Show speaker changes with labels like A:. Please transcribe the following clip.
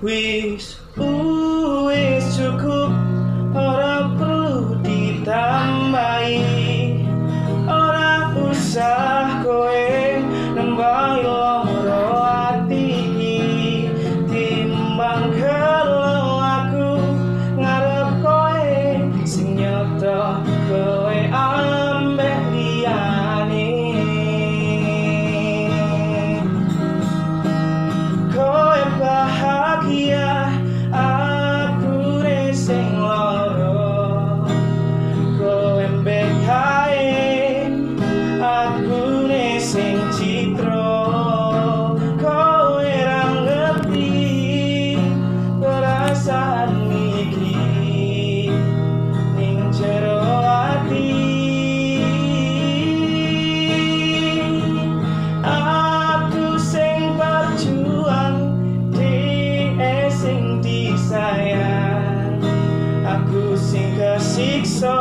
A: Wis cukup, ora perlu ditambahi. Ora usah kowe nambah loro ati iki. Timbang kalau aku ngarep kowe sing nyoto kowe ambek liyane. Kowe bahagia, aku sing loro. Kowe mbek kae, aku sing citro. Kowe ra ngerti perasaan iki ning jero ati. Aku sing berjuang, die sing disayang. Aku sing kesiksa.